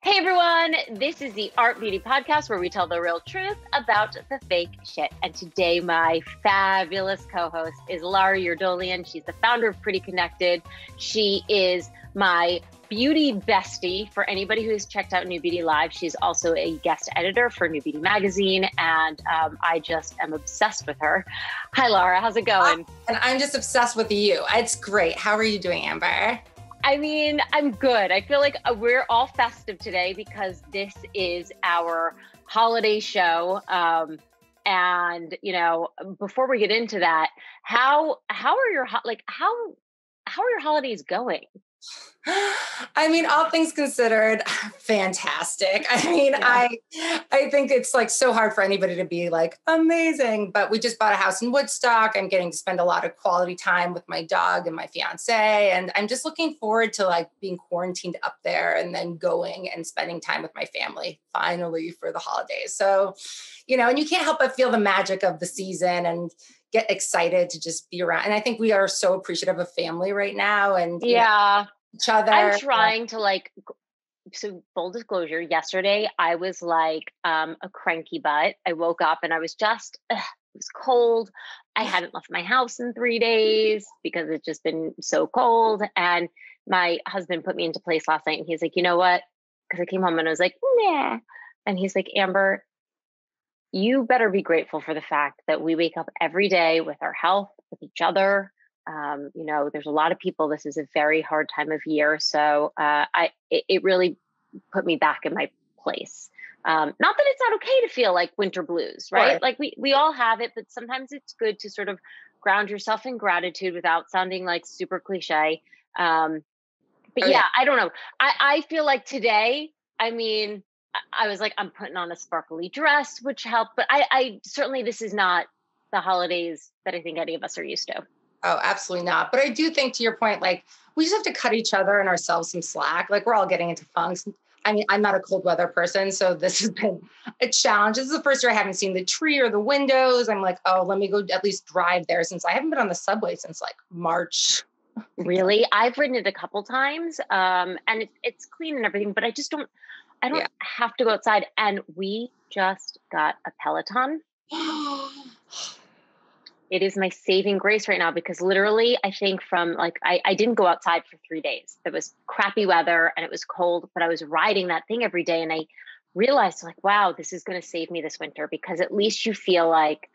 Hey everyone, this is the Art Beauty Podcast where we tell the real truth about the fake shit. And today my fabulous co-host is Lara Eurdolian. She's the founder of Pretty Connected. She is my beauty bestie. For anybody who has checked out New Beauty Live, she's also a guest editor for New Beauty Magazine. And I just am obsessed with her. Hi Lara, how's it going? And I'm just obsessed with you. It's great. How are you doing, Amber? I mean, I'm good. I feel like we're all festive today because this is our holiday show. And you know, before we get into that, how are your how are your holidays going? I mean, all things considered, fantastic. I mean, yeah. I think it's like so hard for anybody to be like amazing, but we just bought a house in Woodstock. I'm getting to spend a lot of quality time with my dog and my fiance. And I'm just looking forward to like being quarantined up there and then going and spending time with my family finally for the holidays. So, you know, and you can't help but feel the magic of the season and get excited to just be around. And I think we are so appreciative of family right now. And yeah. Each other. I'm trying to so full disclosure, yesterday I was like a cranky butt. I woke up and I was just, it was cold. I hadn't left my house in 3 days because it's just been so cold. And my husband put me into place last night and he's like, you know what? Because I came home and I was like, nah. And he's like, Amber, you better be grateful for the fact that we wake up every day with our health, with each other. You know, there's a lot of people, this is a very hard time of year. So it really put me back in my place. Not that it's not okay to feel like winter blues, right? Sure. Like we all have it, but sometimes it's good to sort of ground yourself in gratitude without sounding like super cliche. But yeah, I don't know. I feel like today, I mean, I was like, I'm putting on a sparkly dress, which helped, but I certainly, this is not the holidays that I think any of us are used to. Oh, absolutely not. But I do think, to your point, like we just have to cut each other and ourselves some slack. Like we're all getting into funks. I mean, I'm not a cold weather person, so this has been a challenge. This is the first year I haven't seen the tree or the windows. I'm like, oh, let me go at least drive there, since I haven't been on the subway since like March. Really? I've ridden it a couple times, and it's clean and everything, but I don't have to go outside. And we just got a Peloton. It is my saving grace right now because literally I think from like, I didn't go outside for 3 days. It was crappy weather and it was cold, but I was riding that thing every day. And I realized like, wow, this is going to save me this winter because at least you feel like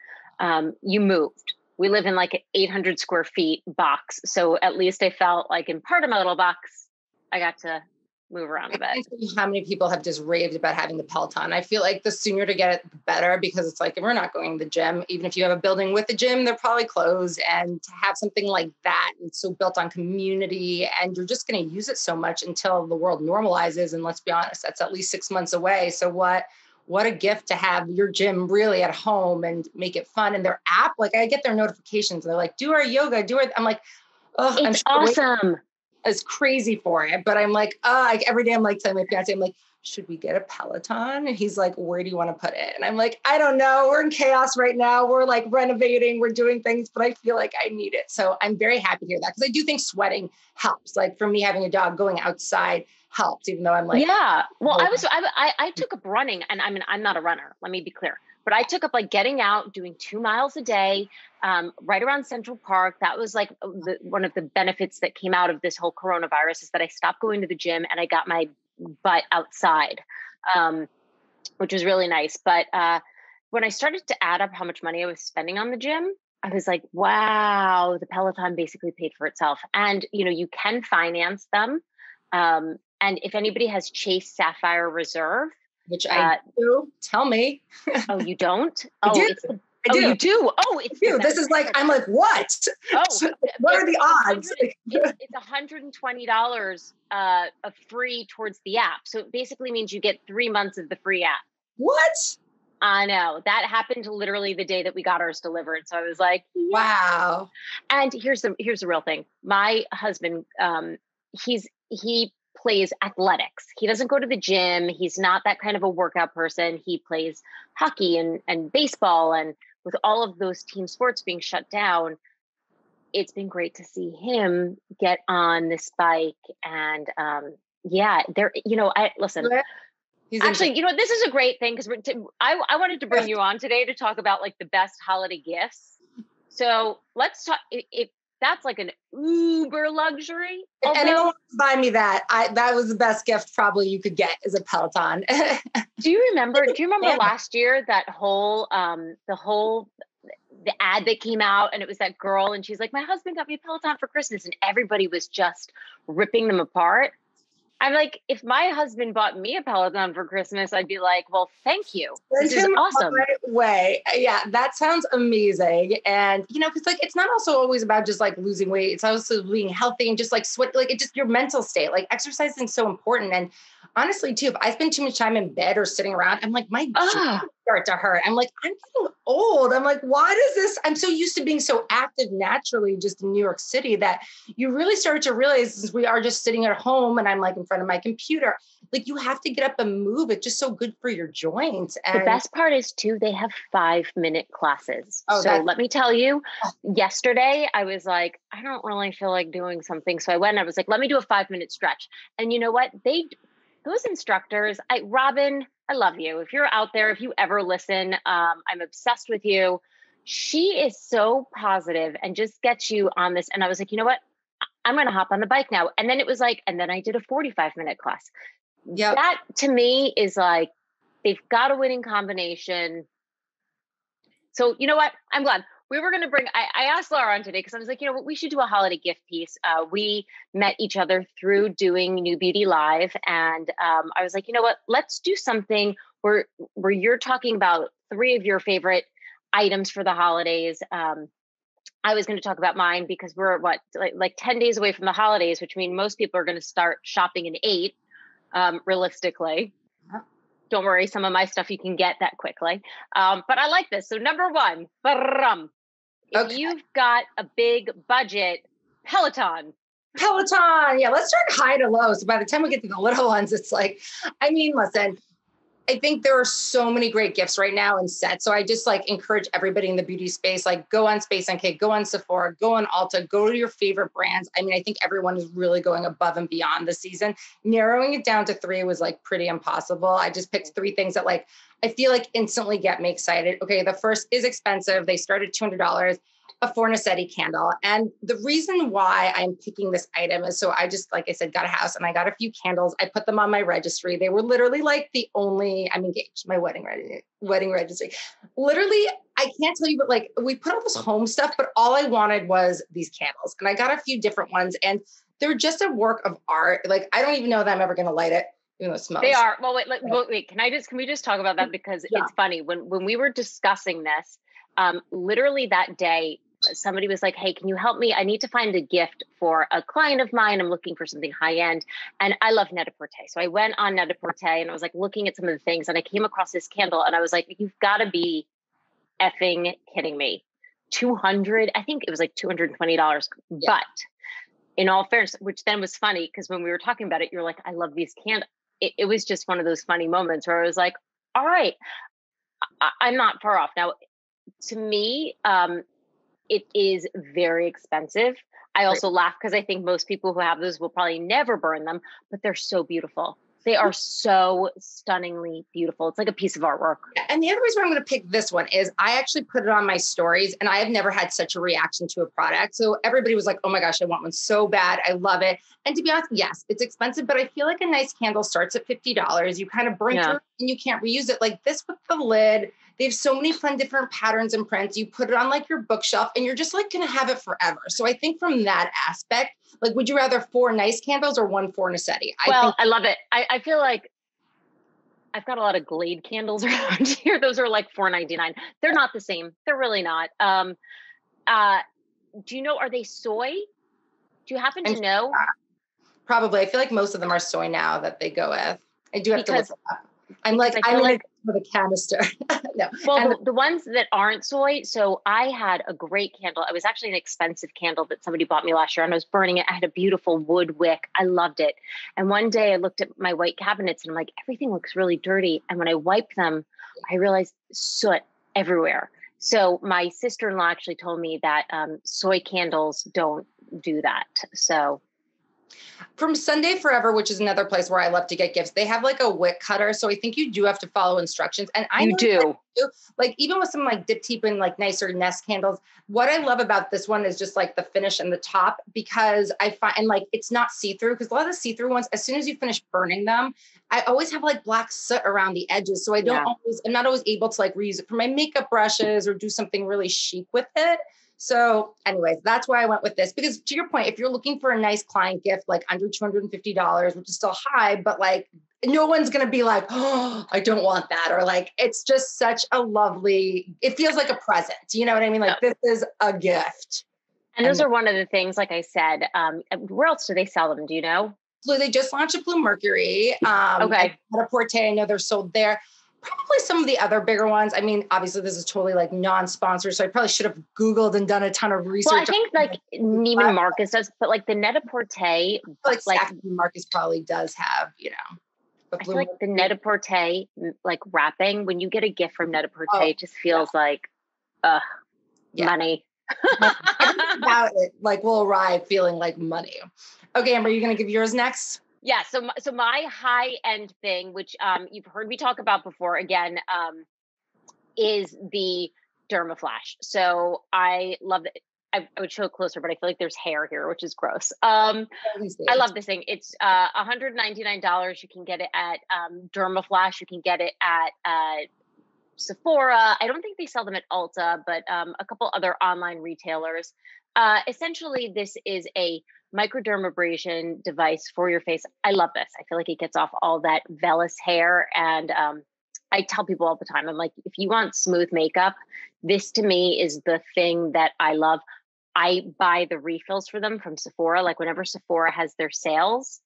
you moved. We live in like an 800 square feet box. So at least I felt like in part of my little box, I got to move around a bit. I think how many people have just raved about having the Peloton. I feel like the sooner to get it, the better, because it's like, if we're not going to the gym, even if you have a building with a gym, they're probably closed. And to have something like that, it's so built on community and you're just going to use it so much until the world normalizes. And let's be honest, that's at least 6 months away. So what a gift to have your gym really at home and make it fun. And their app, like I get their notifications. They're like, do our yoga, I'm like, oh, it's awesome. Is crazy for it. But I'm like, every day I'm like telling my fiance, I'm like, should we get a Peloton? And he's like, where do you want to put it? And I'm like, I don't know. We're in chaos right now. We're like renovating, we're doing things, but I feel like I need it. So I'm very happy to hear that because I do think sweating helps. Like for me, having a dog, going outside helps, even though I'm like, yeah. Well, I took up running, and I mean, I'm not a runner. Let me be clear. But I took up like getting out, doing 2 miles a day, right around Central Park. That was like one of the benefits that came out of this whole coronavirus is that I stopped going to the gym and I got my butt outside, which was really nice. But when I started to add up how much money I was spending on the gym, I was like, wow, the Peloton basically paid for itself. And, you know, you can finance them. And if anybody has Chase Sapphire Reserve, which I do. Tell me. Oh, you don't? I do. I do. You do? Oh, it's I do. This is like, I'm like, what? Oh, what are the odds? It's $120 free towards the app. So it basically means you get 3 months of the free app. What? I know. That happened literally the day that we got ours delivered. So I was like, yeah. Wow. And here's the real thing. My husband, he plays athletics. He doesn't go to the gym. He's not that kind of a workout person. He plays hockey and baseball. And with all of those team sports being shut down, it's been great to see him get on this bike and Yeah, there, listen, actually, this is a great thing because I wanted to bring you on today to talk about like the best holiday gifts. So let's talk, if that's like an uber luxury. If anyone wants to buy me that, that was the best gift probably you could get is a Peloton. Do you remember last year that whole, the ad that came out, and it was that girl and she's like, my husband got me a Peloton for Christmas, and everybody was just ripping them apart. I'm like, if my husband bought me a Peloton for Christmas, I'd be like, well, thank you. This is awesome. Right way. Yeah, that sounds amazing. And, because like, it's not also always about just like losing weight. It's also being healthy and just like sweat, like it just your mental state, like exercising is so important. And honestly too, if I spend too much time in bed or sitting around, I'm like, my joints start to hurt. I'm like, I'm getting old. I'm like, why does this? I'm so used to being so active naturally just in New York City that you really start to realize since we are just sitting at home and I'm like in front of my computer, like you have to get up and move. It's just so good for your joints. And the best part is too, they have 5-minute classes. So let me tell you, yesterday I was like, I don't really feel like doing something. So I went and I was like, let me do a 5-minute stretch. And you know what? Those instructors, Robin, I love you. If you're out there, if you ever listen, I'm obsessed with you. She is so positive and just gets you on this. And I was like, you know what? I'm going to hop on the bike now. And then it was like, and then I did a 45-minute class. Yeah. That to me is like, they've got a winning combination. So you know what? I'm glad. We were going to bring, I asked Lara on today because I was like, we should do a holiday gift piece. We met each other through doing NewBeauty Live. And I was like, you know what, let's do something where you're talking about 3 of your favorite items for the holidays. I was going to talk about mine because we're like 10 days away from the holidays, which means most people are going to start shopping in 8, realistically. Don't worry, some of my stuff you can get that quickly. But I like this. So number 1, if you've got a big budget, Peloton. Yeah, let's start high to low. So by the time we get to the little ones, it's like, listen, I think there are so many great gifts right now in sets. So I just like encourage everybody in the beauty space, like go on Space NK, go on Sephora, go on Ulta, go to your favorite brands. I think everyone is really going above and beyond this season. Narrowing it down to 3 was like pretty impossible. I just picked 3 things that like, I feel like instantly get me excited. Okay. The first is expensive. They start at $200, a Fornasetti candle. And the reason why I'm picking this item is so I just, like I said, got a house and I got a few candles. I put them on my registry. They were literally like I'm engaged, my wedding registry. Literally, I can't tell you, but like we put all this home stuff, but all I wanted was these candles. And I got a few different ones and they're just a work of art. Like, I don't even know that I'm ever going to light it. Even though it smells. They are. Well, wait, can we just talk about that? Because it's funny when we were discussing this, literally that day, somebody was like, hey, can you help me? I need to find a gift for a client of mine. I'm looking for something high end. And I love Net-a-Porter. So I went on Net-a-Porter and I was like looking at some of the things and I came across this candle and I was like, you've got to be effing kidding me. 200, I think it was like $220. Yeah. But in all fairness, which then was funny because when we were talking about it, you're like, I love these candles. It was just one of those funny moments where I was like, all right, I'm not far off. Now, to me, it is very expensive. I also laugh because I think most people who have those will probably never burn them, but they're so beautiful. They are so stunningly beautiful. It's like a piece of artwork. And the other reason I'm going to pick this one is I actually put it on my stories and I have never had such a reaction to a product. So everybody was like, oh my gosh, I want one so bad. I love it. And to be honest, yes, it's expensive, but I feel like a nice candle starts at $50. You kind of burn through it and you can't reuse it. Like this with the lid, they have so many fun different patterns and prints. You put it on like your bookshelf and you're just like going to have it forever. So I think from that aspect, like, would you rather 4 nice candles or 1 Fornasetti? I love it. I feel like I've got a lot of Glade candles around here. Those are like $4.99. They're not the same. They're really not. Do you know, are they soy? Do you happen to know? Probably. I feel like most of them are soy now that they go with. I do have to look it up. I'm like with a canister. No. Well, the ones that aren't soy. So I had a great candle. It was actually an expensive candle that somebody bought me last year and I was burning it. I had a beautiful wood wick. I loved it. And one day I looked at my white cabinets and I'm like, everything looks really dirty. And when I wiped them, I realized soot everywhere. So my sister-in-law actually told me that soy candles don't do that. So From Sunday Forever, which is another place where I love to get gifts, they have like a wick cutter. So I think you do have to follow instructions. And I You know do. like even with some like Dip Teep and like nicer Nest candles, what I love about this one is just like the finish and the top, because I find, and like, it's not see-through, because a lot of the see-through ones, as soon as you finish burning them, I always have like black soot around the edges. So I'm not always able to like reuse it for my makeup brushes or do something really chic with it. So anyways, that's why I went with this, because to your point, if you're looking for a nice client gift, like under $250, which is still high, but like no one's going to be like, oh, I don't want that. Or like, it's just such a lovely, it feels like a present. You know what I mean? Like this is a gift. And those are one of the things, like I said, where else do they sell them? Do you know? So they just launched a Blue Mercury. Okay. Net-a-Porter, I know they're sold there. Probably some of the other bigger ones. I mean, obviously this is totally like non-sponsored, so I probably should have Googled and done a ton of research. Well, I think like Neiman Marcus does, but like the Net-a-Porter, like Marcus probably does have, you know. I feel like the Net-a-Porter, like wrapping, when you get a gift from Net-a-Porter, it just feels like, money. Everything about it like will arrive feeling like money. Okay, Amber, you're going to give yours next? Yeah. So my high end thing, which you've heard me talk about before, again, is the Dermaflash. So I love it. I would show it closer, but I feel like there's hair here, which is gross. I love this thing. It's $199. You can get it at Dermaflash. You can get it at Sephora. I don't think they sell them at Ulta, but a couple other online retailers. Essentially, this is a microdermabrasion device for your face. I love this. I feel like it gets off all that vellus hair. And I tell people all the time, I'm like, if you want smooth makeup, this to me is the thing that I love. I buy the refills for them from Sephora. Like whenever Sephora has their sales,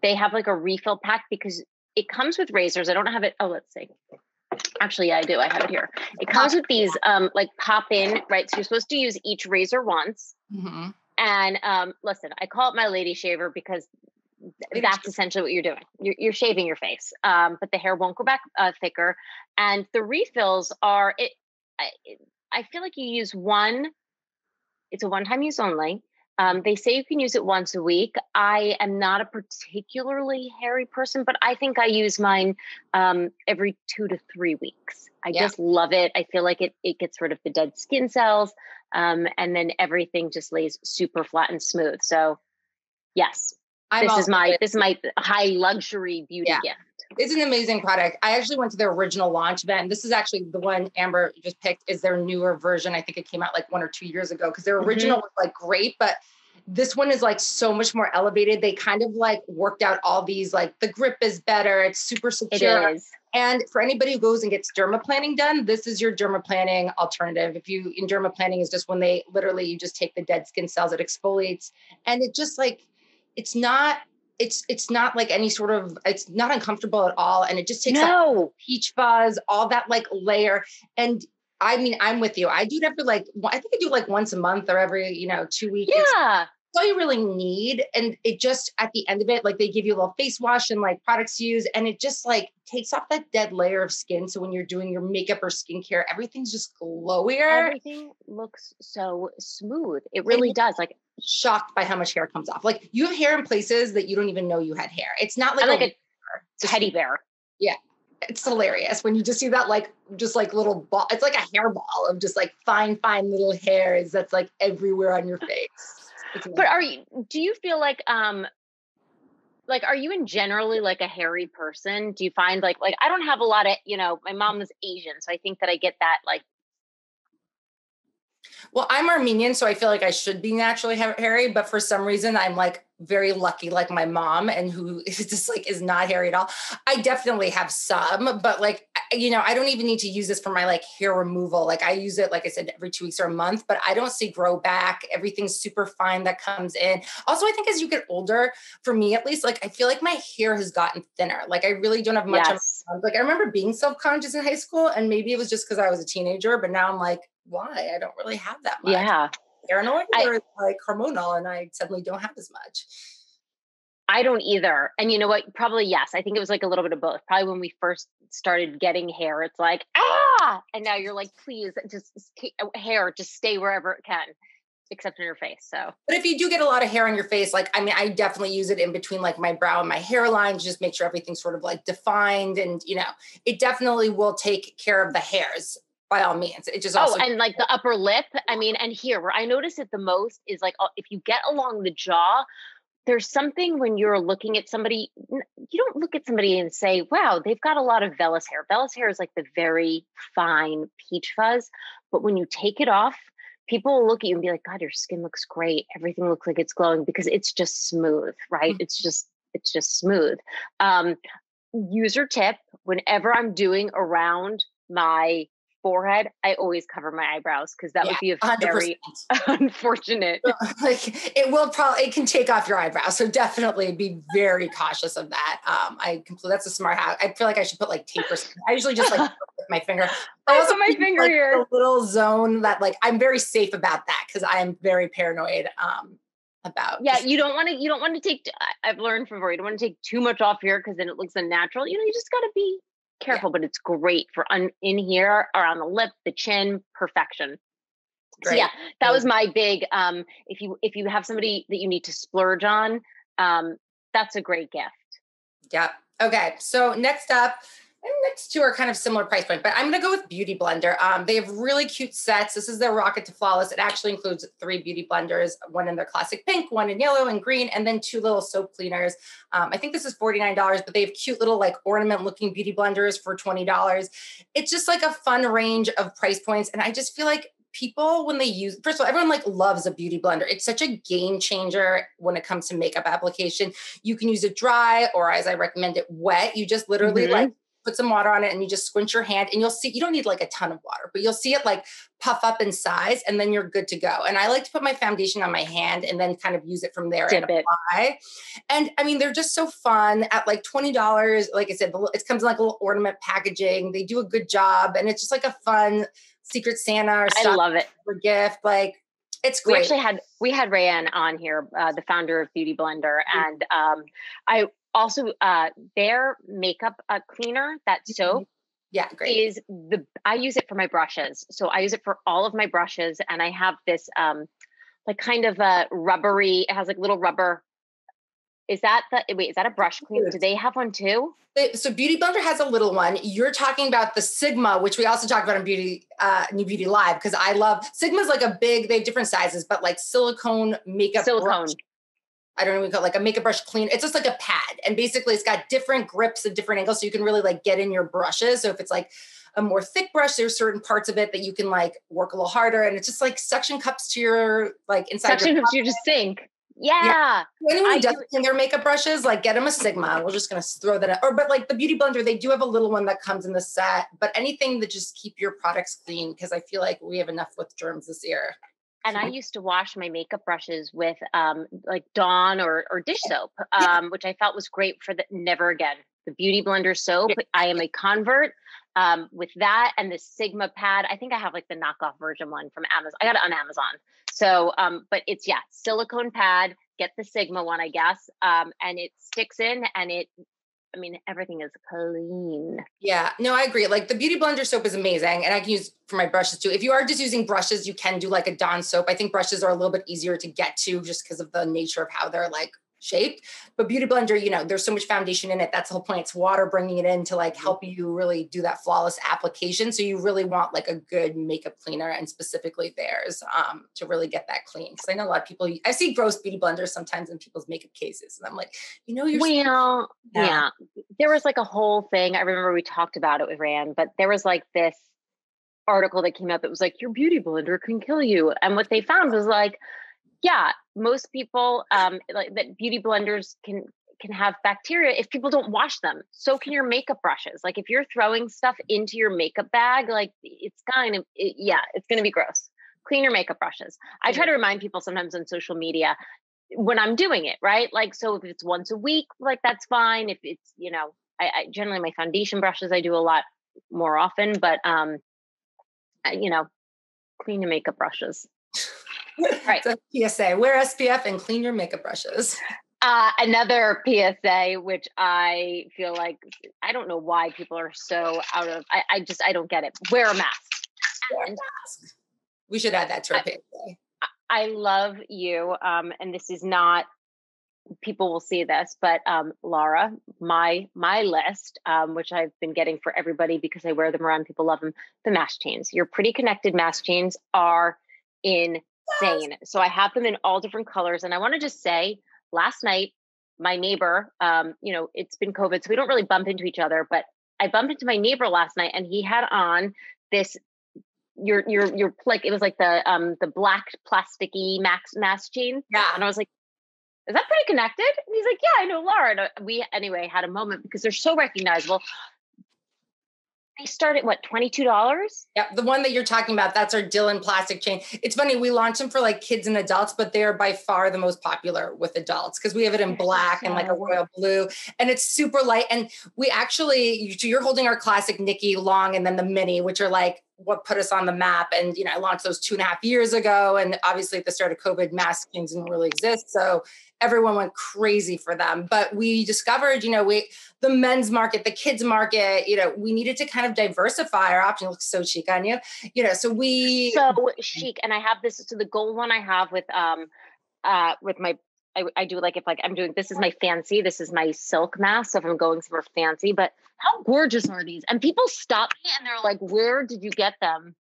they have like a refill pack because it comes with razors. I don't have it. Oh, let's see. Actually, yeah, I do. I have it here. It comes with these like pop in, right? So you're supposed to use each razor once. Mm-hmm. And listen, I call it my lady shaver because that's essentially what you're doing. You're shaving your face, but the hair won't go back thicker. And the refills are it. I feel like you use one. It's a one-time use only. They say you can use it once a week. I am not a particularly hairy person, but I think I use mine every 2 to 3 weeks. I just love it. I feel like it gets rid of the dead skin cells, and then everything just lays super flat and smooth. So, yes, this is my high luxury beauty gift. It's an amazing product. I actually went to their original launch event. This is actually the one Amber just picked is their newer version. I think it came out like 1 or 2 years ago because their original was like great, but this one is like so much more elevated. They kind of like worked out all these, like the grip is better. It's super secure. It is. And for anybody who goes and gets dermaplaning done, this is your dermaplaning alternative. In dermaplaning is just when you just take the dead skin cells, it exfoliates, and it just like, it's not like any sort of, it's not uncomfortable at all. And it just takes like peach fuzz, all that like layer. And I mean, I'm with you. I do it every I think I do like once a month or every, 2 weeks. Yeah. It's all you really need. And it just, at the end of it, like they give you a little face wash and like products to use. And it just like takes off that dead layer of skin. So when you're doing your makeup or skincare, everything's just glowier. Everything looks so smooth. It really does. Like, shocked by how much hair comes off. Like you have hair in places that you don't even know you had hair. It's not like a teddy bear. Yeah. It's hilarious when you just see that, like, just like little ball. It's like a hairball of just like fine little hairs that's like everywhere on your face. But do you feel like, are you in generally like a hairy person? Do you find like I don't have a lot of, my mom is Asian. So I think that I get that like. Well, I'm Armenian, so I feel like I should be naturally hairy, but for some reason I'm like very lucky, like my mom, and who is just like is not hairy at all. I definitely have some, but like, I don't even need to use this for my like hair removal. Like I use it, like I said, every 2 weeks or a month, but I don't see grow back. Everything's super fine that comes in. Also, I think as you get older, for me at least, like I feel like my hair has gotten thinner. Like I really don't have much. Like I remember being self-conscious in high school, and maybe it was just because I was a teenager, but now I'm like, why? I don't really have that much. Yeah. Paranoid or like hormonal, and I suddenly don't have as much. I don't either. And you know what? Probably, yes. I think it was like a little bit of both. Probably when we first started getting hair, it's like, and now you're like, please just hair, just stay wherever it can. except in your face. So, but if you do get a lot of hair on your face, like, I mean, I definitely use it in between like my brow and my hairline, just make sure everything's sort of like defined. And, you know, it definitely will take care of the hairs by all means. It just also. and like the upper lip. I mean, and here where I notice it the most is like, if you get along the jaw, there's something when you're looking at somebody, you don't look at somebody and say, wow, they've got a lot of vellus hair. Vellus hair is like the very fine peach fuzz. But when you take it off, people will look at you and be like, God, your skin looks great. Everything looks like it's glowing because it's just smooth, right? Mm-hmm. It's just smooth. User tip, whenever I'm doing around my forehead, I always cover my eyebrows because that would be a 100%. Very unfortunate. Like it can take off your eyebrows. So definitely be very cautious of that. That's a smart hack. I feel like I should put like tape or something. I usually just like with my finger. I also put my finger like here. A little zone that like, I'm very safe about that because I am very paranoid about. Yeah, you don't want to take, I've learned from her, you don't want to take too much off here because then it looks unnatural. You know, you just got to be careful, but it's great for in here, around the lip, the chin, perfection. Great. So yeah, that was my big, if you have somebody that you need to splurge on, that's a great gift. Yeah. Okay. So next up, and next two are kind of similar price point, but I'm going to go with Beauty Blender. They have really cute sets. This is their Rocket to Flawless. It actually includes 3 beauty blenders, one in their classic pink, one in yellow and green, and then 2 little soap cleaners. I think this is $49, but they have cute little like ornament looking beauty blenders for $20. It's just like a fun range of price points. And I just feel like people, when they use, first of all, everyone like loves a beauty blender. It's such a game changer when it comes to makeup application. You can use it dry, or as I recommend it, wet. You just literally like put some water on it and you just squinch your hand and you'll see, you don't need like a ton of water, but you'll see it like puff up in size and then you're good to go. And I like to put my foundation on my hand and then kind of use it from there and apply. And I mean, they're just so fun at like $20. Like I said, it comes in like a little ornament packaging. They do a good job and it's just like a fun Secret Santa or I love it for gift. Like it's great. We had Rayanne on here, the founder of Beauty Blender. And I also, their makeup cleaner, that soap, yeah, great. I use it for my brushes. So I use it for all of my brushes. And I have this like kind of a rubbery, it has like little rubber. Is that a brush cleaner? Do they have one too? So Beauty Blender has a little one. You're talking about the Sigma, which we also talked about on New Beauty Live, because I love, Sigma's like they have different sizes, but like silicone makeup brush. I don't know what we call it, like a makeup brush cleaner. It's just like a pad. And basically it's got different grips and different angles. So you can really like get in your brushes. So if it's like a more thick brush, there's certain parts of it that you can like work a little harder. And it's just like suction cups to your like inside suction cups to your sink. Yeah. Anyone who does in their makeup brushes, like get them a Sigma. We're just going to throw that out. But like the Beauty Blender, they do have a little one that comes in the set, but anything to just keep your products clean. Cause I feel like we have enough with germs this year. And I used to wash my makeup brushes with like Dawn or dish soap, which I felt was great for never again. The Beauty Blender soap. I am a convert with that and the Sigma pad. I think I have like the knockoff version one from Amazon. I got it on Amazon. So, but it's silicone pad, get the Sigma one, I guess. And it sticks in and everything is clean. Yeah, no, I agree. Like the Beauty Blender soap is amazing and I can use for my brushes too. If you are just using brushes, you can do like a Dawn soap. I think brushes are a little bit easier to get to just because of the nature of how they're like shaped. But Beauty Blender, there's so much foundation in it. That's the whole point. It's water bringing it in to like help you really do that flawless application. So you really want like a good makeup cleaner and specifically theirs to really get that clean. Because I know a lot of people, I see gross Beauty Blenders sometimes in people's makeup cases. And I'm like, you're yeah. There was like a whole thing. I remember we talked about it with Rand, but there was like this article that came out that was like, your Beauty Blender can kill you. And what they found was like, yeah, most people like that beauty blenders can have bacteria if people don't wash them. So can your makeup brushes. Like if you're throwing stuff into your makeup bag, like it's kind of, it's going to be gross. Clean your makeup brushes. I try to remind people sometimes on social media when I'm doing it, right? Like, so if it's once a week, like that's fine. If it's, I generally my foundation brushes, I do a lot more often, but clean your makeup brushes. Right. So PSA, wear SPF and clean your makeup brushes. Another PSA, which I feel like, I don't know why people are so out of, I don't get it. Wear a mask. Wear a mask. We should add that to our PSA. I love you. And this is not, people will see this, but Lara, my list, which I've been getting for everybody because I wear them around, people love them. The mask chains, your Pretty Connected mask chains are insane. So I have them in all different colors, and I want to just say, last night, my neighbor, it's been COVID, so we don't really bump into each other, but I bumped into my neighbor last night, and he had on this. Your like, it was like the black plasticky mask chain, Yeah, and I was like, is that Pretty Connected? And he's like, yeah, I know Lara. And we, anyway, had a moment because they're so recognizable. They start at what, $22? yeah. The one that you're talking about, that's our Dylan plastic chain. It's funny, we launched them for like kids and adults, but they are by far the most popular with adults because we have it in black and like a royal blue, and it's super light. And we actually, you're holding our classic Nikki long and then the mini, which are like what put us on the map. And, I launched those 2.5 years ago. And obviously at the start of COVID, mask chains didn't really exist. So everyone went crazy for them. But we discovered, the men's market, the kids market, we needed to kind of diversify our options. It looks so chic on you, so chic. And I have this, so the gold one I have with my, I do like, if like I'm doing, this is my fancy, this is my silk mask. So if I'm going somewhere fancy, but how gorgeous are these? And people stop me and they're like, where did you get them?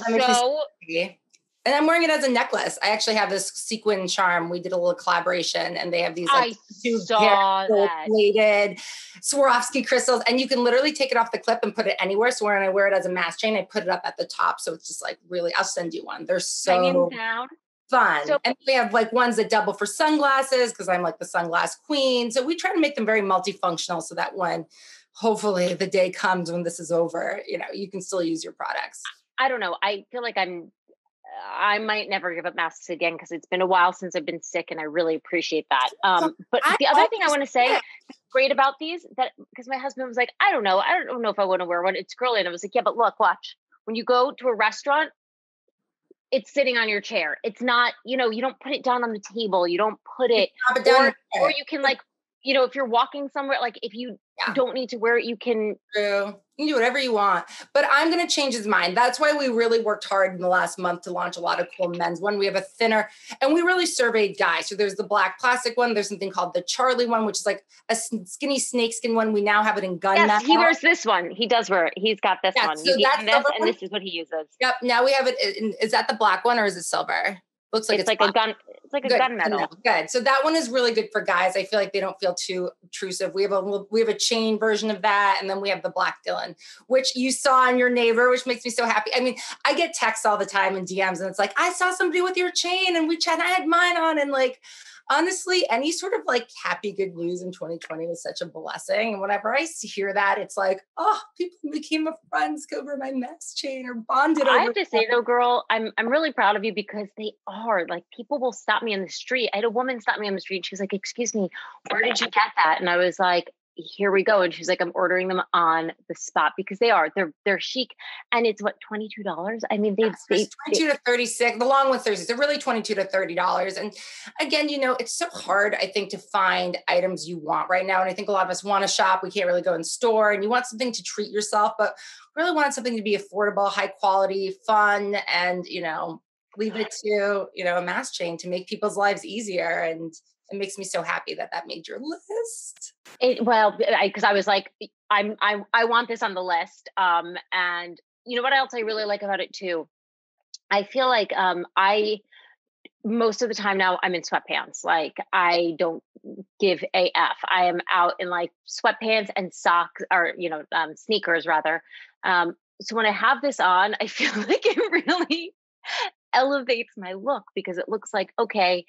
So, and I'm wearing it as a necklace. I actually have this sequin charm. We did a little collaboration, and they have these like gold-plated Swarovski crystals, and you can literally take it off the clip and put it anywhere. So when I wear it as a mask chain, I put it up at the top. So it's just like really, I'll send you one. They're so hanging down. Fun. And we have like ones that double for sunglasses because I'm like the sunglass queen. So we try to make them very multifunctional so that when hopefully the day comes when this is over, you can still use your products. I don't know. I feel like I might never give up masks again because it's been a while since I've been sick, and I really appreciate that. But the other thing I want to say great about these, that because my husband was like, I don't know if I want to wear one. It's girly. And I was like, yeah, but look, watch. When you go to a restaurant, it's sitting on your chair. It's not, you don't put it down on the table. You don't put it, or you can like, if you're walking somewhere, like if you don't need to wear it, you can. True. You can do whatever you want, but I'm going to change his mind. That's why we really worked hard in the last month to launch a lot of cool men's one. We have a thinner, and we really surveyed guys. So there's the black plastic one. There's something called the Charlie one, which is like a skinny snakeskin one. We now have it in gun. Yes, he wears this one. He does wear it. He's got this one. So that's this, and this is what he uses. Yep. Now we have it. Is that the black one or is it silver? Looks like it's like a gun. It's like a gunmetal. Good. So that one is really good for guys. I feel like they don't feel too intrusive. We have a chain version of that, and then we have the black Dylan, which you saw on your neighbor, which makes me so happy. I mean, I get texts all the time and DMs, and it's like, I saw somebody with your chain, and we chat. I had mine on, and like, honestly, any sort of like happy good news in 2020 was such a blessing. And whenever I hear that, it's like, oh, people became friends over my mask chain or bonded. I have to say though, girl, I'm really proud of you because they are like, people will stop me on the street. I had a woman stop me on the street. And she was like, excuse me, where did you get that? And I was like, here we go. And she's like, I'm ordering them on the spot because they're chic. And it's what, $22? I mean, they 22 to 36, the long ones, they're really $22 to $30. And again, it's so hard, I think, to find items you want right now. And I think a lot of us want to shop. We can't really go in store, and you want something to treat yourself, but really want something to be affordable, high quality, fun, and, leave it to, a mask chain to make people's lives easier. And it makes me so happy that made your list. Because I was like, I want this on the list. And you know what else I really like about it too? I feel like most of the time now I'm in sweatpants. Like I don't give AF. I am out in like sweatpants and socks, or sneakers rather. So when I have this on, I feel like it really elevates my look because it looks like, okay,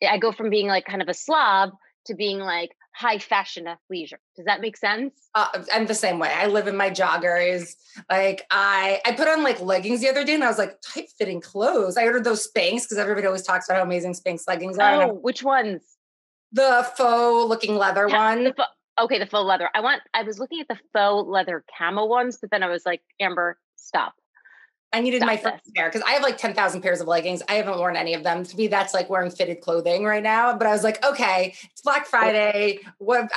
I go from being like kind of a slob to being like high fashion athleisure. Does that make sense? I'm the same way. I live in my joggers. Like I put on like leggings the other day, and I was like, tight fitting clothes. I ordered those Spanx because everybody always talks about how amazing Spanx leggings are. Oh, which ones? The faux looking leather one. The faux leather. I was looking at the faux leather camo ones, but then I was like, Amber, stop. I needed my first pair because I have like 10,000 pairs of leggings. I haven't worn any of them. To me, that's like wearing fitted clothing right now. But I was like, okay, it's Black Friday.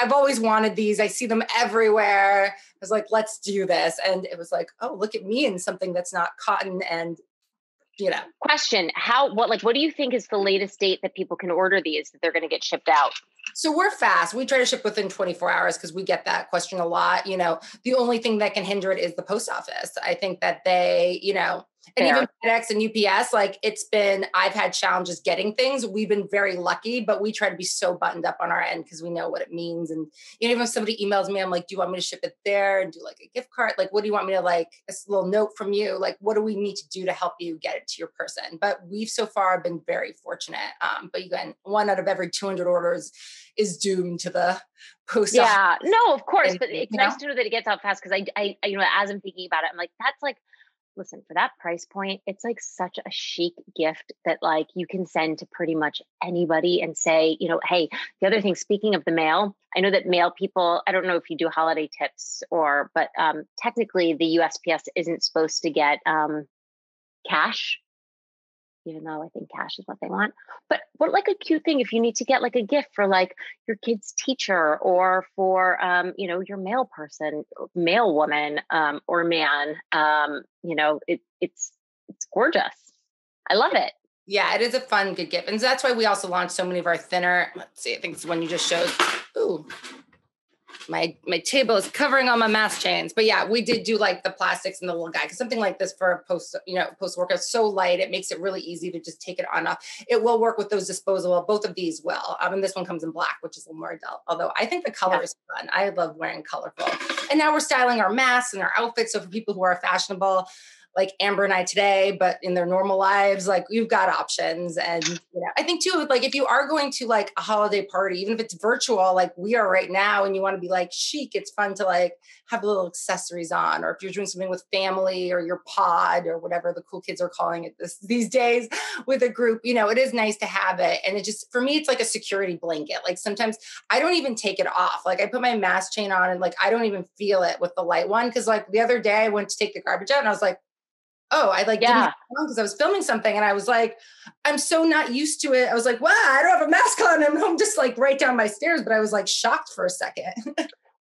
I've always wanted these. I see them everywhere. I was like, let's do this. And it was like, oh, look at me in something that's not cotton and Question, what do you think is the latest date that people can order these, that they're going to get shipped out? So we're fast. We try to ship within 24 hours because we get that question a lot. The only thing that can hinder it is the post office. I think that they, and Fair. even FedEx and UPS, I've had challenges getting things. We've been very lucky, but we try to be so buttoned up on our end because we know what it means. And even if somebody emails me, I'm like, do you want me to ship it there and do like a gift card? Like, what do you want me to a little note from you? Like, what do we need to do to help you get it to your person? But we've so far been very fortunate. But again, 1 out of every 200 orders is doomed to the post office. Yeah, no, of course. But it's nice to know that it gets out fast. Cause I, as I'm thinking about it, I'm like, that's like, listen, for that price point, it's like such a chic gift that you can send to pretty much anybody and say, hey, the other thing, speaking of the mail, I know that mail people, I don't know if you do holiday tips but technically the USPS isn't supposed to get cash, even though I think cash is what they want. But what a cute thing if you need to get a gift for your kid's teacher or for your mail person, mail woman or man. It's gorgeous. I love it. Yeah, it is a fun, good gift. And that's why we also launched so many of our thinner, let's see, I think it's the one you just showed. Ooh. My table is covering all my mask chains, but yeah, we did do the plastics and the little guy, because something like this for a post workout is so light, it makes it really easy to just take it on off. It will work with those disposable. Both of these will. And this one comes in black, which is a little more adult. Although I think the color is fun. I love wearing colorful. And now we're styling our masks and our outfits. So for people who are fashionable, like Amber and I today, but in their normal lives, you've got options. And I think too, if you are going to a holiday party, even if it's virtual, like we are right now, and you want to be chic, it's fun to have little accessories on, or if you're doing something with family or your pod or whatever the cool kids are calling it these days with a group, it is nice to have it. And it just, for me, it's like a security blanket. Sometimes I don't even take it off. I put my mask chain on and I don't even feel it with the light one. Cause the other day I went to take the garbage out and I was like, oh, I didn't have it on because I was filming something. And I was like, I'm so not used to it. I was like, wow, I don't have a mask on. And I'm just right down my stairs. But I was shocked for a second.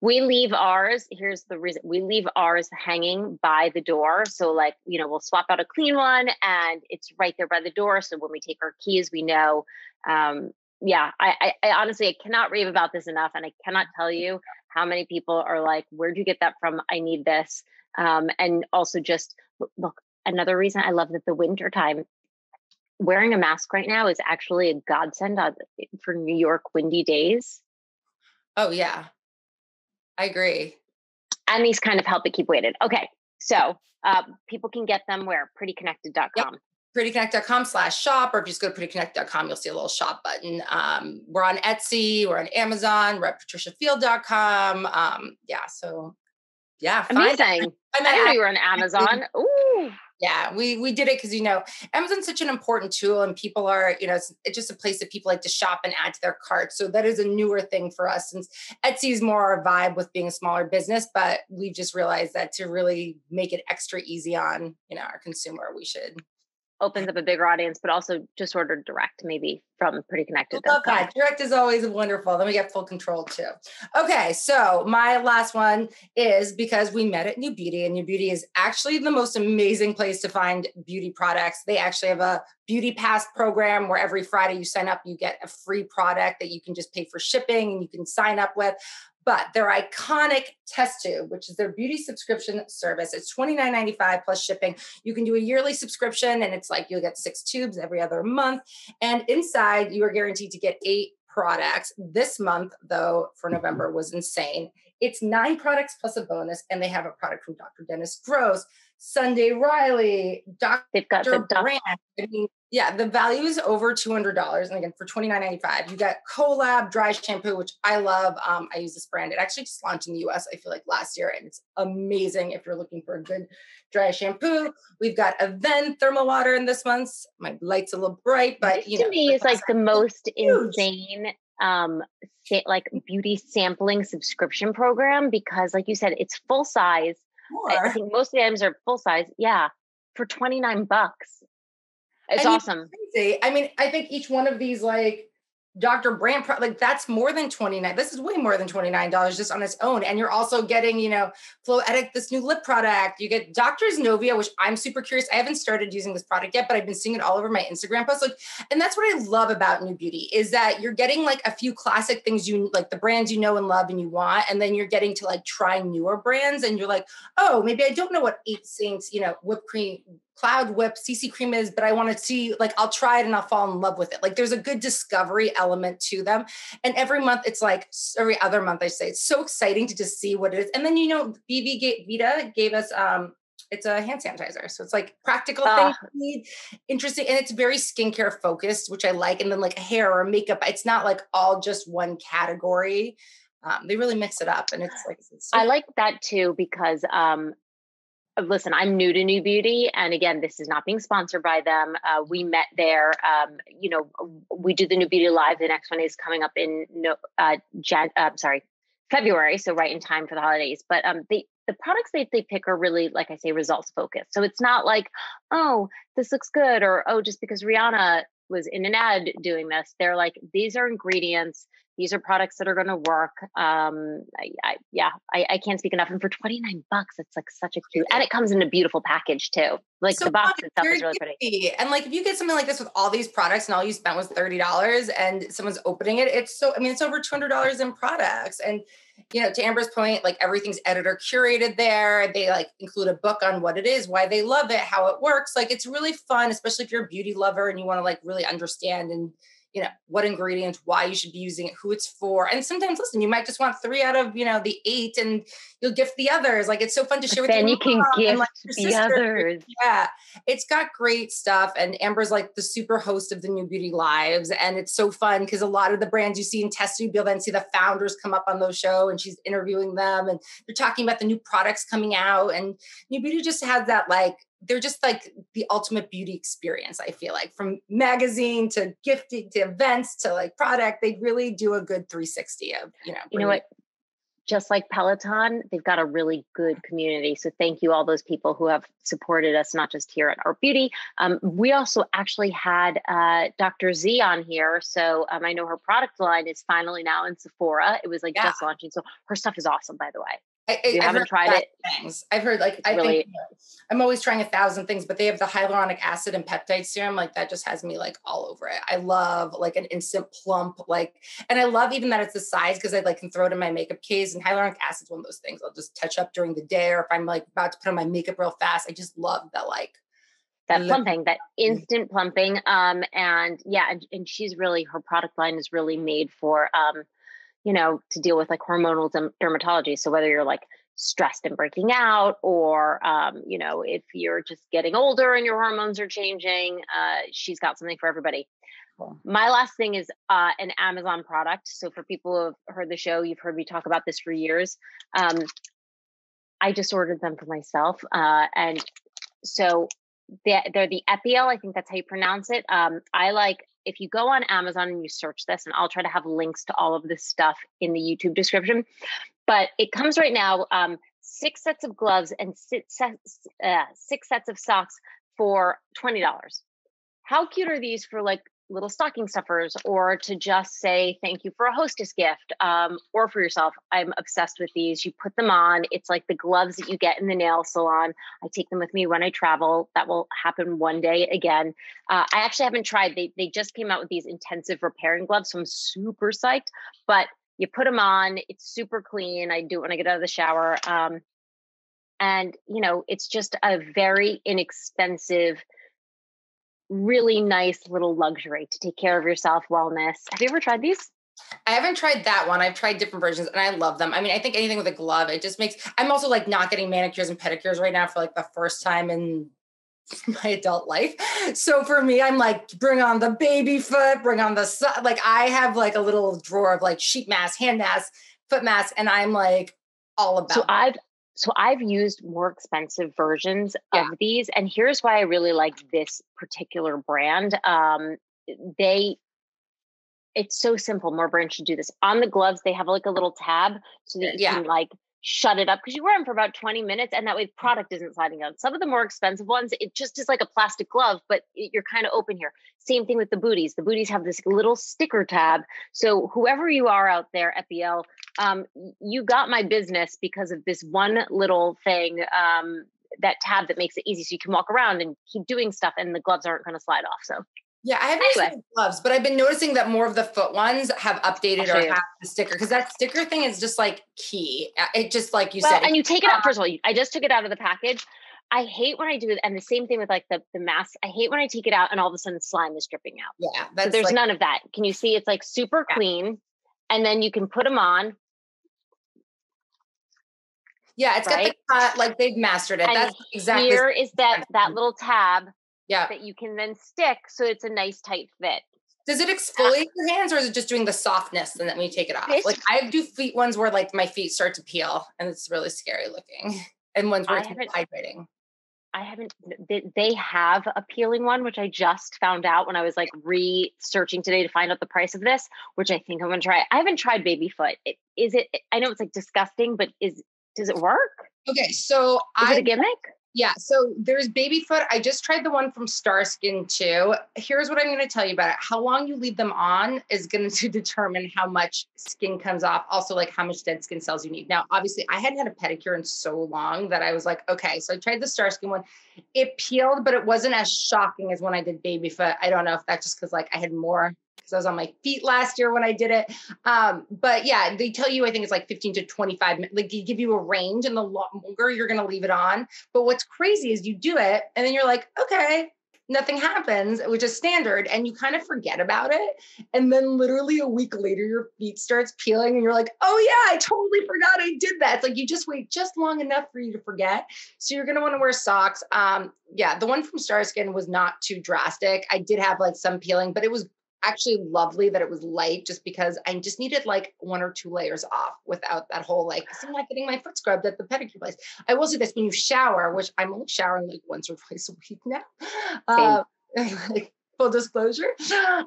We leave ours. Here's the reason. We leave ours hanging by the door. So we'll swap out a clean one and it's right there by the door. So when we take our keys, we know, I honestly, I cannot rave about this enough. And I cannot tell you how many people are like, where'd you get that from? I need this. And also just look, another reason I love that the winter time, wearing a mask right now is actually a godsend for New York windy days. Oh yeah, I agree. And these kind of help it keep weighted. Okay. So people can get them where? Prettyconnected.com. Yep. Prettyconnected.com/shop, or if you just go to prettyconnected.com, you'll see a little shop button. We're on Etsy, we're on Amazon, we're at patriciafield.com. So yeah. Amazing. I didn't know you were on Amazon. Ooh. Yeah, we did it because, Amazon's such an important tool, and people are, it's just a place that people like to shop and add to their cart. So that is a newer thing for us, since Etsy is more our vibe with being a smaller business. But we've just realized that to really make it extra easy on, our consumer, we should. Opens up a bigger audience, but also just order direct, maybe from prettyconnected.com. I love that. Direct is always wonderful. Then we get full control too. Okay, so my last one is because we met at NewBeauty, and NewBeauty is actually the most amazing place to find beauty products. They actually have a Beauty Pass program where every Friday you sign up, you get a free product that you can just pay for shipping and you can sign up with. But their iconic TestTube, which is their beauty subscription service, it's $29.95 plus shipping. You can do a yearly subscription, and it's you'll get 6 tubes every other month. And inside, you are guaranteed to get 8 products. This month, though, for November was insane. It's 9 products plus a bonus, and they have a product from Dr. Dennis Gross, Sunday Riley, Dr. Brand. I mean, yeah, the value is over $200. And again, for $29.95, you got Colab dry shampoo, which I love. I use this brand. It actually just launched in the US, I feel last year, and it's amazing if you're looking for a good dry shampoo. We've got Avent thermal water in this month. My light's a little bright, but this to me is the most insane beauty sampling subscription program, because like you said, it's full size. I think most of the items are full size. Yeah. For $29. It's awesome. Crazy. I mean, I think each one of these Dr. Brand, like that's more than $29. This is way more than $29 just on its own. And you're also getting, Flow Edit, this new lip product. You get Dr. Novia, which I'm super curious. I haven't started using this product yet, but I've been seeing it all over my Instagram posts. And that's what I love about NewBeauty is that you're getting like a few classic things like the brands you know and love and you want. And then you're getting to like try newer brands. And you're like, oh, maybe I don't know what 8 Saints, whipped cream, Cloud Whip, CC cream is, but I want to see, like, I'll try it and I'll fall in love with it. Like there's a good discovery element to them. And every month it's like, every other month I say, it's so exciting to just see what it is. And then, Vita gave us, it's a hand sanitizer. So it's like practical things you need, interesting. And it's very skincare focused, which I like. And then like hair or makeup, it's not like all just one category. They really mix it up. And it's so I like that too, because, listen, I'm new to NewBeauty. And again, this is not being sponsored by them. We met there. We do the NewBeauty Live. The next one is coming up in February. So right in time for the holidays. But the products they pick are really, like I say, results focused. So it's not like, oh, this looks good. Or, oh, just because Rihanna was in an ad doing this. They're like, these are ingredients. These are products that are going to work. I can't speak enough. And for $29, it's like such a cute, and it comes in a beautiful package too. Like so the box itself is really pretty. And like, if you get something like this with all these products and all you spent was $30 and someone's opening it, it's over $200 in products. And, to Amber's point, like everything's editor curated there. They like include a book on what it is, why they love it, how it works. Like it's really fun, especially if you're a beauty lover and you want to like really understand and what ingredients, why you should be using it, who it's for. And sometimes, listen, you might just want 3 out of, the 8 and you'll gift the others. Like, it's so fun to share with then you can gift like the others. Yeah. It's got great stuff. And Amber's like the super host of the NewBeauty Lives. And it's so fun because a lot of the brands you see in TestTube, you'll then see the founders come up on those shows and she's interviewing them and they're talking about the new products coming out. And NewBeauty just has that, like, they're just like the ultimate beauty experience. I feel like from magazine to gifting to events to like product, they really do a good 360 of, you know what, just like Peloton, they've got a really good community. So thank you all those people who have supported us, not just here at Art Beauty. We also actually had Dr. Z on here. So I know her product line is finally now in Sephora. It was like just launching. So her stuff is awesome, by the way. You haven't tried it. Things. I've heard like, I think I'm always trying 1,000 things, but they have the hyaluronic acid and peptide serum. Like that just has me like all over it. I love like an instant plump, and I love even that it's the size because I like can throw it in my makeup case, and hyaluronic acid is one of those things I'll just touch up during the day. Or if I'm like about to put on my makeup real fast, I just love that, like that plumping, that instant plumping. And she's really, her product line is really made for, to deal with like hormonal dermatology. So whether you're like stressed and breaking out or, if you're just getting older and your hormones are changing, she's got something for everybody. Cool. My last thing is an Amazon product. So for people who have heard the show, you've heard me talk about this for years. I just ordered them for myself. And so they're the Epielle. I think that's how you pronounce it. If you go on Amazon and you search this, and I'll try to have links to all of this stuff in the YouTube description, but it comes right now, 6 sets of gloves and 6 sets of socks for $20. How cute are these for like little stocking stuffers, or to just say thank you for a hostess gift, or for yourself? I'm obsessed with these. You put them on. It's like the gloves that you get in the nail salon. I take them with me when I travel. That will happen one day again. I actually haven't tried. They just came out with these intensive repairing gloves, so I'm super psyched. But you put them on. It's super clean. I do it when I get out of the shower. And it's just a very inexpensive, really nice little luxury to take care of yourself, wellness. Have you ever tried these? I haven't tried that one. I've tried different versions and I love them. I mean, I think anything with a glove, it just makes, I'm also like not getting manicures and pedicures right now for like the first time in my adult life. So for me, I'm like, bring on the baby foot, bring on the, like I have like a little drawer of like sheet mask, hand mask, foot mask. And I'm like all about So I've used more expensive versions of these. And here's why I really like this particular brand. It's so simple. More brands should do this. On the gloves, they have like a little tab so that you can like shut it up because you wear them for about 20 minutes and that way product isn't sliding out. Some of the more expensive ones, it just is like a plastic glove, but you're kind of open here. Same thing with the booties. The booties have this little sticker tab. So whoever you are out there, Epielle, you got my business because of this one little thing, that tab that makes it easy so you can walk around and keep doing stuff and the gloves aren't going to slide off. So yeah, I haven't used gloves, but I've been noticing that more of the foot ones have updated or have the sticker because that sticker thing is just like key. It just like you said. And you take it out. First of all, I just took it out of the package. I hate when I do it. And the same thing with like the mask. I hate when I take it out and all of a sudden slime is dripping out. Yeah. So there's none of that. Can you see it's like super clean and then you can put them on. Yeah. It's got the cut, like they've mastered it. And that's exactly. Here is that little tab. Yeah. That you can then stick so it's a nice tight fit. Does it exfoliate your hands or is it just doing the softness and then when you take it off? Like I do feet ones where like my feet start to peel and it's really scary looking. And ones where it's hydrating. They have a peeling one, which I just found out when I was like researching today to find out the price of this, which I think I'm going to try. I haven't tried baby foot. I know it's like disgusting, but does it work? Okay. So is it a gimmick? Yeah. So there's baby foot. I just tried the one from Starskin too. Here's what I'm going to tell you about it. How long you leave them on is going to determine how much skin comes off. Also like how much dead skin cells you need. Now, obviously I hadn't had a pedicure in so long that I was like, okay, so I tried the Starskin one. It peeled, but it wasn't as shocking as when I did baby foot. I don't know if that's just because like I had more because I was on my feet last year when I did it. But yeah, they tell you, I think it's like 15 to 25 minutes, like they give you a range and the longer you're going to leave it on. But what's crazy is you do it and then you're like, okay, nothing happens, which is standard. And you kind of forget about it. And then literally a week later, your feet starts peeling and you're like, oh yeah, I totally forgot I did that. It's like, you just wait just long enough for you to forget. So you're going to want to wear socks. Yeah, the one from Starskin was not too drastic. I did have like some peeling, but it was actually lovely that it was light just because I just needed like 1 or 2 layers off without that whole, like, I'm not getting my foot scrubbed at the pedicure place. I will say this, when you shower, which I'm only showering like once or twice a week now, like full disclosure.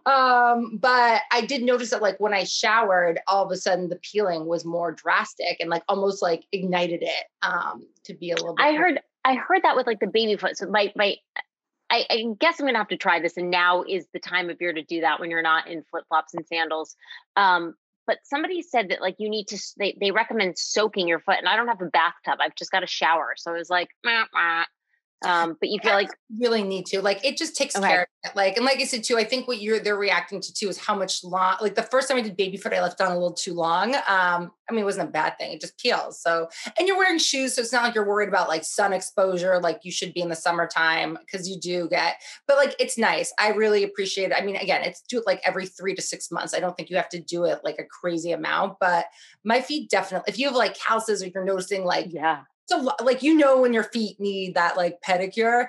But I did notice that like when I showered, all of a sudden the peeling was more drastic and like almost like ignited it to be a little bit. I heard that with like the baby foot. So I guess I'm going to have to try this. And now is the time of year to do that when you're not in flip-flops and sandals. But somebody said that like you need to, they recommend soaking your foot and I don't have a bathtub. I've just got a shower. So I was like, but you feel like really need to, like, it just takes care of it. Like, and like I said, too, I think what they're reacting to too is how much long, like the first time I did baby foot, I left on a little too long. I mean, it wasn't a bad thing. It just peels. So, and you're wearing shoes. So it's not like you're worried about like sun exposure, like you should be in the summertime because you do get, but like, it's nice. I really appreciate it. I mean, again, do it like every 3 to 6 months. I don't think you have to do it like a crazy amount, but my feet definitely, if you have like calluses or you're noticing like, so like, when your feet need that like pedicure,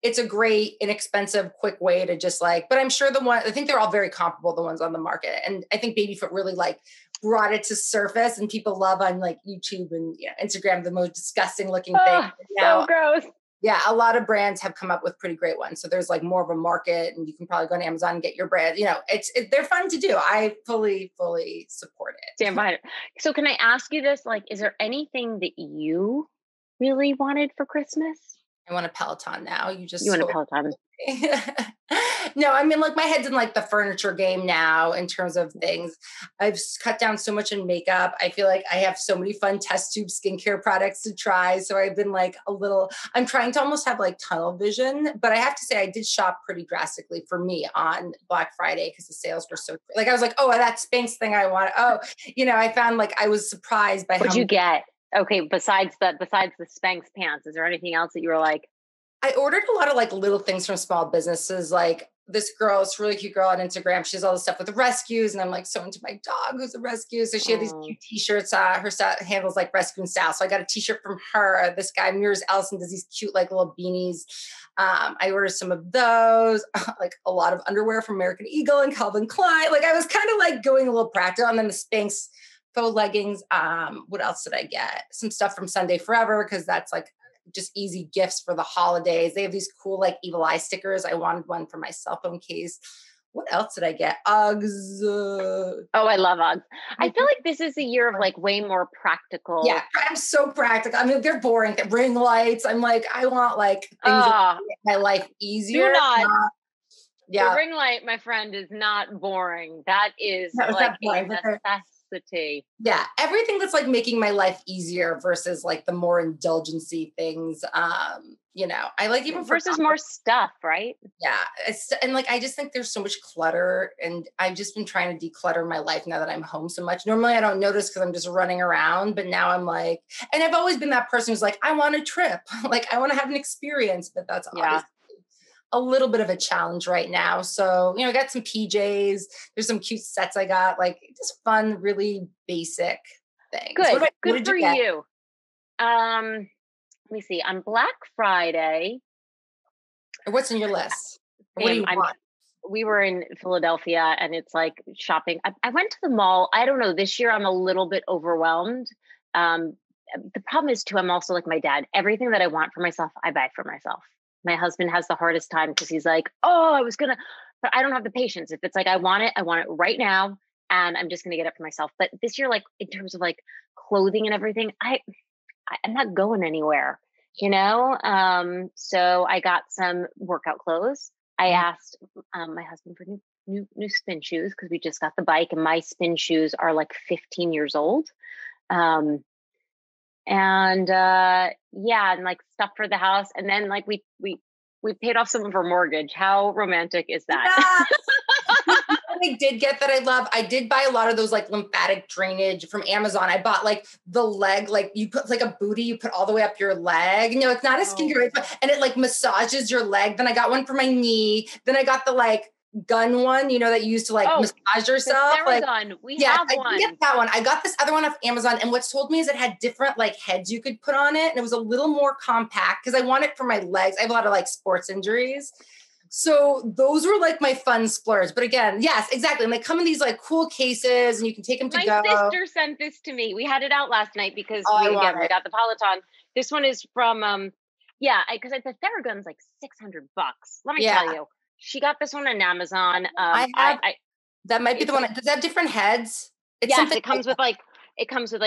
it's a great, inexpensive, quick way to just like, but I'm sure I think they're all very comparable, the ones on the market. And I think baby foot really like brought it to surface and people love on like YouTube and Instagram, the most disgusting looking thing. Now, so gross. Yeah. A lot of brands have come up with pretty great ones. So there's like more of a market and you can probably go on Amazon and get your brand, they're fun to do. I fully support it. Stand behind it. So can I ask you this? Like, is there anything that you really wanted for Christmas? I want a Peloton now. You want a Peloton. No, I mean, like my head's in like the furniture game now in terms of things. I've cut down so much in makeup. I feel like I have so many fun TestTube skincare products to try. So I've been like I'm trying to almost have like tunnel vision, but I have to say I did shop pretty drastically for me on Black Friday because the sales were so, like, I was like, oh, that Spanx thing I want. Oh, I found like, I was surprised by What'd you get? Okay, besides the Spanx pants, is there anything else that you were like? I ordered a lot of like little things from small businesses. Like this really cute girl on Instagram. She has all this stuff with the rescues. And I'm like so into my dog who's a rescue. So she had these cute t-shirts. Her handles like rescue and style. So I got a t-shirt from her. This guy, Mears Ellison, does these cute like little beanies. I ordered some of those, like a lot of underwear from American Eagle and Calvin Klein. Like I was kind of like going a little practical. And then the Spanx faux leggings. What else did I get? Some stuff from Sunday Forever because that's like just easy gifts for the holidays. They have these cool like evil eye stickers. I wanted one for my cell phone case. What else did I get? Uggs. Oh, I love Uggs. I feel like this is a year of like way more practical. Yeah, I'm so practical. I mean, they're boring. Ring lights. I'm like, I want like things that make my life easier. Do not. Yeah. The ring light, my friend, is not boring. That is like a necessity. Yeah. Everything that's like making my life easier versus like the more indulgency things. You know, I like even versus more stuff, right? Yeah. And like, I just think there's so much clutter, and I've just been trying to declutter my life now that I'm home so much. Normally I don't notice because I'm just running around, but now I'm like, and I've always been that person who's like, I want a trip. Like I want to have an experience, but that's obviously a little bit of a challenge right now. So, you know, I got some PJs. There's some cute sets I got, like just fun, really basic things. Good. Good for you. Let me see. On Black Friday. What's in your list? What do you want? We were in Philadelphia, and it's like shopping. I went to the mall. I don't know. This year I'm a little bit overwhelmed. The problem is too, I'm also like my dad. Everything that I want for myself, I buy for myself. My husband has the hardest time because he's like, but I don't have the patience. If it's like, I want it right now. And I'm just going to get it for myself. But this year, like in terms of like clothing and everything, I'm not going anywhere, you know? So I got some workout clothes. I asked my husband for new spin shoes because we just got the bike, and my spin shoes are like 15 years old. And like stuff for the house. And then like we paid off some of our mortgage. How romantic is that? I did get that I love. I did buy a lot of those like lymphatic drainage from Amazon. I bought like the leg, like you put like a booty, you put all the way up your leg. You know, it's not a skincare, and it like massages your leg. Then I got one for my knee. Then I got the like gun one, you know, that you use to like massage yourself. Like, we have one. I get that one. I got this other one off Amazon, and what's told me is it had different like heads you could put on it, and it was a little more compact because I want it for my legs. I have a lot of like sports injuries. So those were like my fun splurge. But again, yes, exactly. And they come in these like cool cases, and you can take them to go. My sister sent this to me. We had it out last night because we got the Peloton. This one is from, because the Theragun's like $600. Let me tell you. She got this one on Amazon. That might be the one. Does it have different heads? Yes, it comes with like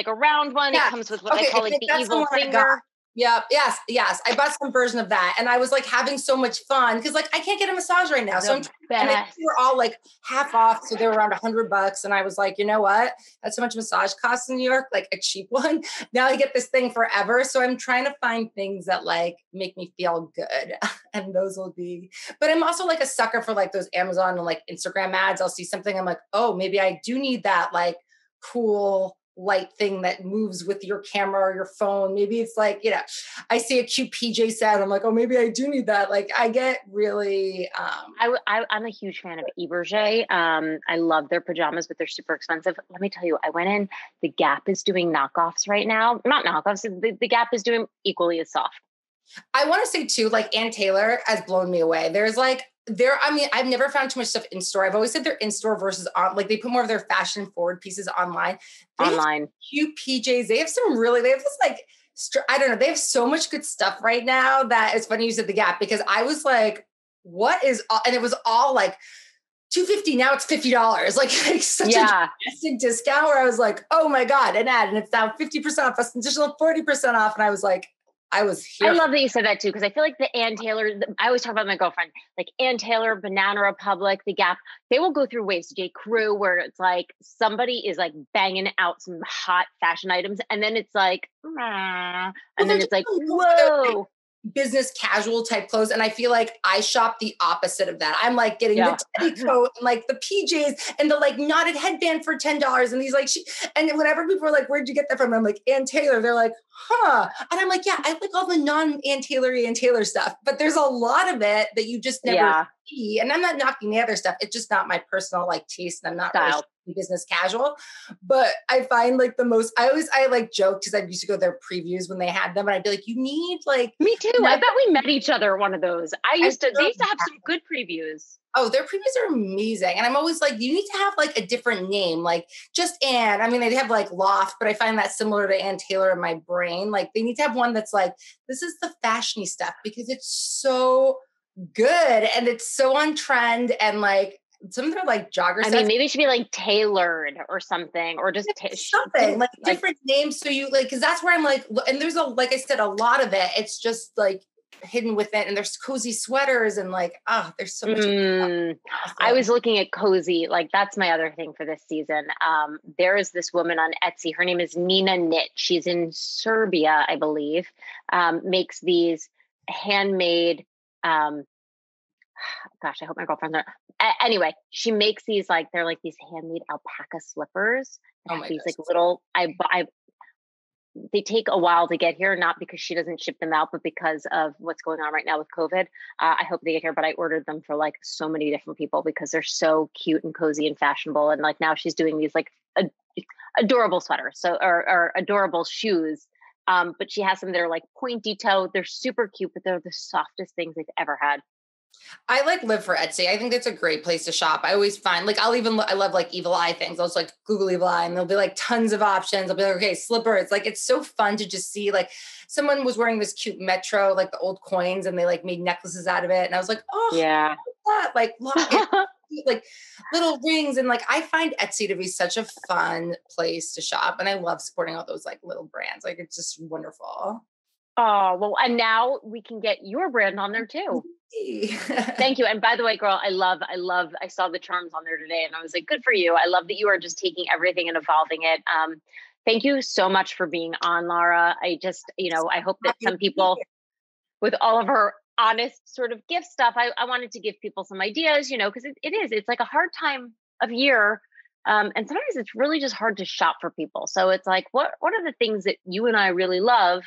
a round one. Yeah. It comes with what I call like the evil finger. Yeah. Yes. I bought some version of that, and I was like having so much fun because like I can't get a massage right now. So they were all like half off. So they were around $100. And I was like, you know what? That's how much massage costs in New York, like a cheap one. Now I get this thing forever. So I'm trying to find things that like make me feel good. And those will be, but I'm also like a sucker for like those Amazon and like Instagram ads. I'll see something. I'm like, oh, maybe I do need that like cool light thing that moves with your camera or your phone. Maybe it's like, you know, I see a cute PJ set. I'm like, oh, maybe I do need that. Like I get really, I'm a huge fan of Eberge. I love their pajamas, but they're super expensive. Let me tell you, I went in, the Gap is doing knockoffs right now. Not knockoffs. The Gap is doing equally as soft. I want to say too, like Ann Taylor has blown me away. I've never found too much stuff in store. I've always said they're in store versus on, like they put more of their fashion forward pieces online. Cute PJs. They have this like, I don't know. They have so much good stuff right now that it's funny you said the Gap, because I was like, what is, and it was all like $250. Now it's $50. Like such a drastic discount where I was like, oh my God, an ad. And it's now 50% off, that's an additional 40% off. And I was like, I was here. I love that you said that too, because I feel like the Ann Taylor, I always talk about my girlfriend, like Ann Taylor, Banana Republic, the Gap, they will go through waves, J. Crew, where it's like somebody is like banging out some hot fashion items. And then it's like, and then it's like, whoa. Business casual type clothes. And I feel like I shop the opposite of that. I'm like getting the teddy coat and like the PJs and the like knotted headband for $10. And these like, and whenever people are like, where'd you get that from? I'm like, Ann Taylor. They're like, huh. And I'm like, yeah, I like all the non-Ann Taylor stuff, but there's a lot of it that you just never see. And I'm not knocking the other stuff. It's just not my personal like taste. And I'm not really business casual, but I find like I like joke because I used to go to their previews when they had them, and I'd be like, you need like, me too. I bet we met each other at one of those. They used to have some good previews. Oh, their previews are amazing. And I'm always like, you need to have like a different name, like just Ann. I mean, they have like Loft, but I find that similar to Ann Taylor in my brain. Like they need to have one that's like, this is the fashiony stuff because it's so good and it's so on trend and like, some of their like jogger sets. I mean, maybe it should be like tailored or something, or just something like different names. So you like, cause that's where I'm like, and there's like I said, a lot of it, it's just like hidden within, and there's cozy sweaters and like, there's so much. I was looking at cozy, like that's my other thing for this season. There is this woman on Etsy. Her name is Nina Knit. She's in Serbia, I believe, makes these handmade, gosh, I hope my girlfriend's not. Anyway, she makes these like, they're like these handmade alpaca slippers. These like little, they take a while to get here, not because she doesn't ship them out, but because of what's going on right now with COVID. I hope they get here, but I ordered them for like so many different people because they're so cute and cozy and fashionable. And like now she's doing these like adorable sweaters, or adorable shoes. But she has some that are like pointy toe. They're super cute, but they're the softest things I've ever had. I like live for Etsy. I think that's a great place to shop. I always find like, I love like Evil Eye things. I'll just like Google Evil Eye and there'll be like tons of options. I'll be like, okay, slippers. Like, it's so fun to just see, like someone was wearing this cute Metro, like the old coins, and they like made necklaces out of it. And I was like, oh yeah, like like little rings. And like, I find Etsy to be such a fun place to shop. And I love supporting all those like little brands. Like, it's just wonderful. Oh, well, and now we can get your brand on there too. Thank you. And by the way, girl, I saw the charms on there today and I was like, good for you. I love that you are just taking everything and evolving it. Thank you so much for being on, Lara. I just, I hope that some people, with all of her honest sort of gift stuff, I wanted to give people some ideas, because it's like a hard time of year. And sometimes it's really just hard to shop for people. So it's like, what are the things that you and I really love?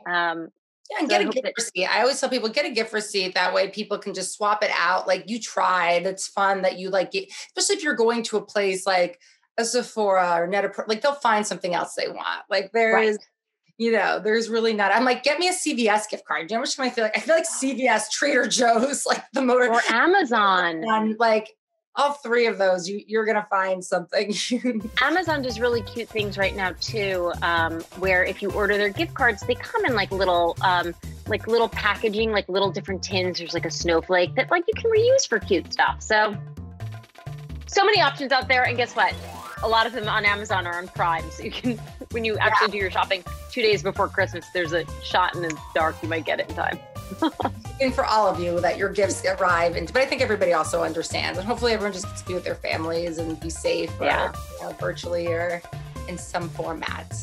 And get a gift receipt. I always tell people, get a gift receipt. That way people can just swap it out. Like, you tried, it's fun that you like it, especially if you're going to a place like a Sephora or Net-a-Porter, like they'll find something else they want. Like there's really not, I'm like, get me a CVS gift card. You know what I feel like? I feel like CVS, Trader Joe's, like the motor, or Amazon. And like, all three of those, you're going to find something. Amazon does really cute things right now too, where if you order their gift cards, they come in like little packaging, like little different tins. There's like a snowflake that like you can reuse for cute stuff. So many options out there. And guess what? A lot of them on Amazon are on Prime. So you can, when you actually do your shopping 2 days before Christmas, there's a shot in the dark. You might get it in time. And for all of you that your gifts arrive, but I think everybody also understands, and hopefully everyone just gets to be with their families and be safe, virtually or in some format.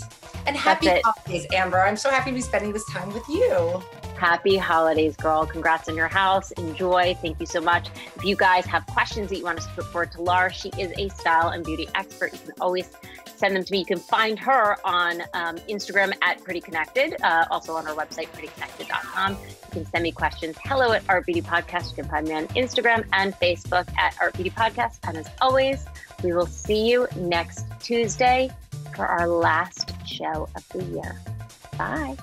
And happy holidays, Amber. I'm so happy to be spending this time with you. Happy holidays, girl. Congrats on your house. Enjoy. Thank you so much. If you guys have questions that you want us to put forward to Lara, she is a style and beauty expert. You can always send them to me. You can find her on Instagram at Pretty Connected, also on her website, prettyconnected.com. You can send me questions. Hello at Art Beauty Podcast. You can find me on Instagram and Facebook at Art Beauty Podcast. And as always, we will see you next Tuesday for our last show of the year. Bye.